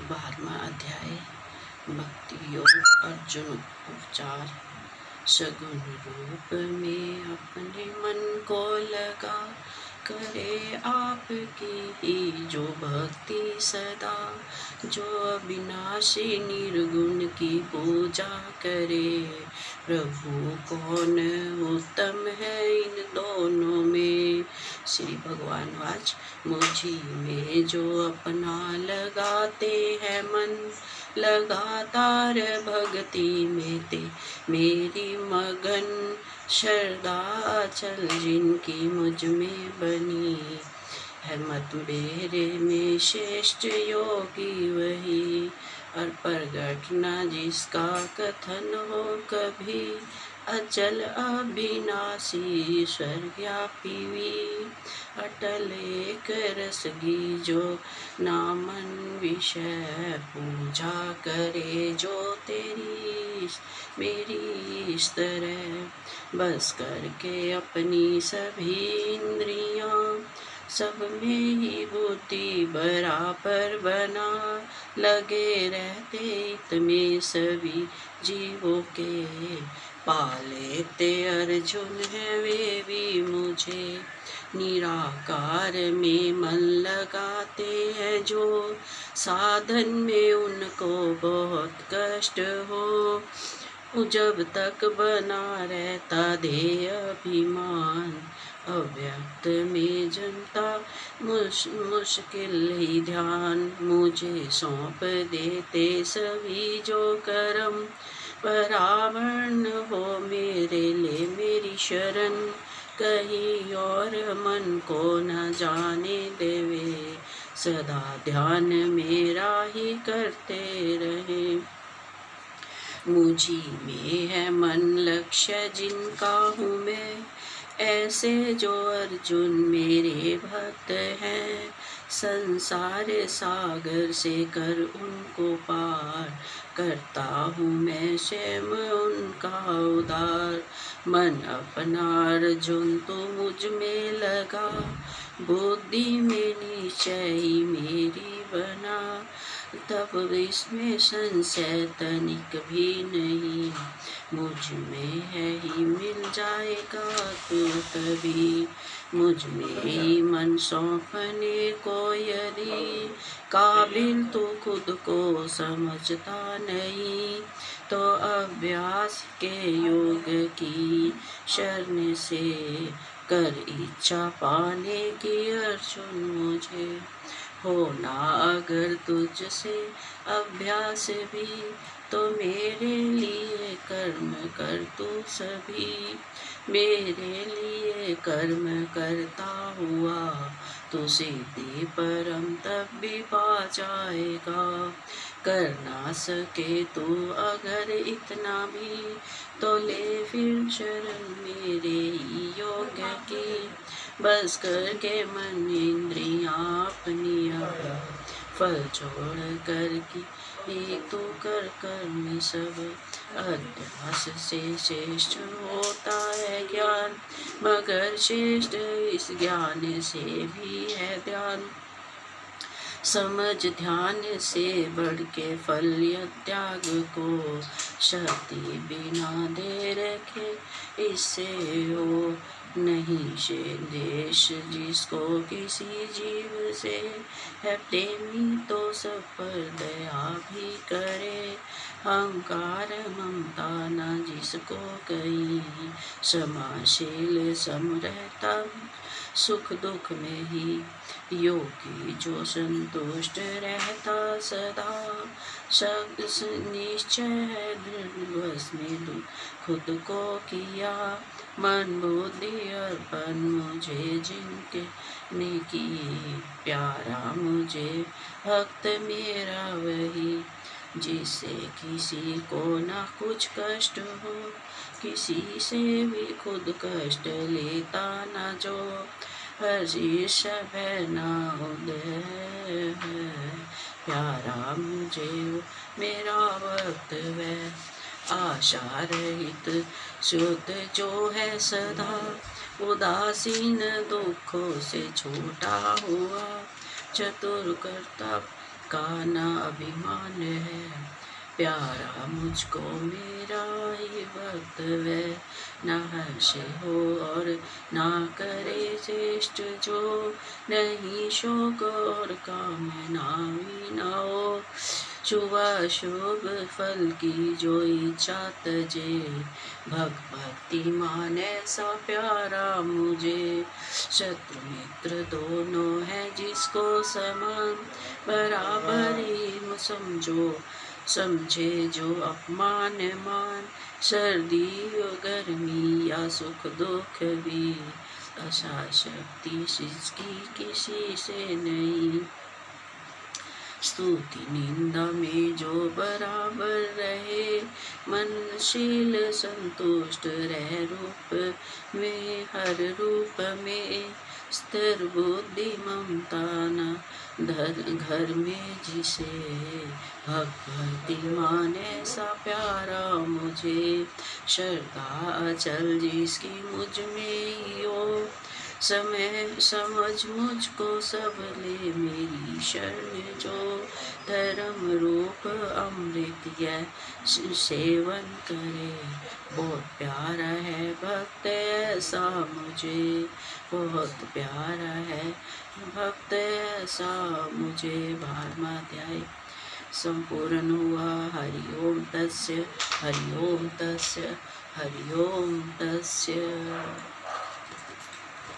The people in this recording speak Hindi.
12वां अध्याय भक्ति योग अर्जुन उपचार। सगुण रूप में अपने मन को लगा, करे आपकी ही जो भक्ति सदा। जो अविनाशी निर्गुण की पूजा करे, प्रभु कौन उत्तम है इन दोनों में। श्री भगवान वाच, मुझी में जो अपना लगाते हैं मन, लगातार भक्ति में ते मेरी मगन। श्रद्धा चल जिनकी मुझ में बनी है, मत मेरे में श्रेष्ठ योगी वही। और प्रगट न जिसका कथन हो कभी, अचल अविनाशी सर्वव्यापी भी। अटल एक रसगी जो नामन विषय, पूजा करे जो तेरी मेरी इस तरह। बस करके अपनी सभी इंद्रियां, सब में ही बुद्धि बराबर बना, लगे रहते हित में सभी जीवों के। पालेते अर्जुन है वे भी मुझे, निराकार में मन लगाते हैं जो। साधन में उनको बहुत कष्ट हो, जब तक बना रहता देह अभिमान। अव्यक्त में जमता मुश्किल ही ध्यान, मुझे सौंप देते सभी जो कर्म। परावर्ण हो मेरे ले मेरी शरण, कहीं और मन को न जाने देवे। सदा ध्यान मेरा ही करते रहे, मुझी में है मन लक्ष्य जिनका हूँ मैं। ऐसे जो अर्जुन मेरे भक्त हैं, संसार सागर से कर उनको पार। करता हूँ मैं स्वयं उनका उद्धार। मन अपना अर्जुन तो मुझ में लगा, बुद्धि में निश्चय ही मेरी बना। तब इसमें संशय तनिक भी नहीं, मुझ में है ही मिल जाएगा तो तभी। मुझ में ही मन सौंपने को यदि, काबिल तो खुद को समझता नहीं। तो अभ्यास के योग की शरण से, कर इच्छा पाने की अर्जुन मुझे। होना अगर तुझसे अभ्यास भी, तो मेरे लिए कर्म कर तू सभी। मेरे लिए कर्म करता हुआ, तो सिद्धि परम तब भी पा जाएगा। कर ना सके तो अगर इतना भी, तो ले फिर शरण मेरे ही योग की। बस करके मन इंद्रियां अपनी फल छोड़ कर की, एक तो कर कर्म सब। अभ्यास से श्रेष्ठ होता है ज्ञान, मगर श्रेष्ठ इस ज्ञान से भी है ध्यान। समझ ध्यान से बढ़ के फल या त्याग को, शक्ति बिना दे रखे इससे हो नहीं से देश। जिसको किसी जीव से है प्रेमी, तो सब पर दया भी करे। अहंकार ममता न जिसको कहीं, समाशील सम रहता सुख दुख में ही। योगी जो संतुष्ट रहता सदा, शब्द निश्चय है दृढ़ बस में खुद को किया। मन बुद्धि अर्पण मुझे जिनके ने की, प्यारा मुझे भक्त मेरा वही। जिससे किसी को ना कुछ कष्ट हो, किसी से भी खुद कष्ट लेता ना जो। हर्षिष है ना उदय है, प्यारा मुझे मेरा भक्त वह। आशा रहित शुद्ध जो है सदा, उदासीन दुखों से छूटा हुआ। चतुर करता का न अभिमान है। प्यारा मुझको मेरा ही भक्त है, न हर्ष हो और ना करे चेष्ट जो, नहीं शोक और कामना भी न हो। शुभ शुभ फल की जो इच्छा तजे, भक्ति मान ऐसा प्यारा मुझे। शत्रु मित्र दोनों है जिसको समान, बराबरी समझो समझे जो अपमान मान। सर्दी गर्मी या सुख दुख भी, आशा शक्ति जिसकी किसी से नहीं। स्तुति निंदा में जो बराबर रहे, मनशील संतुष्ट रह रूप में हर रूप में। स्थिर बुद्धि ममता न घर में जिसे, भक्ति मान ऐसा प्यारा मुझे। श्रद्धा अचल जिसकी मुझ में ही हो, समय समझ मुझको सब ले मेरी शरण जो। धर्म रूप अमृत यह सेवन करे, बहुत प्यारा है भक्त ऐसा मुझे। बहुत प्यारा है भक्त ऐसा मुझे। 12वां अध्याय संपूर्ण हुआ। हरि ओम तस्य, हरि ओम तस्य, हरि ओम तस्य।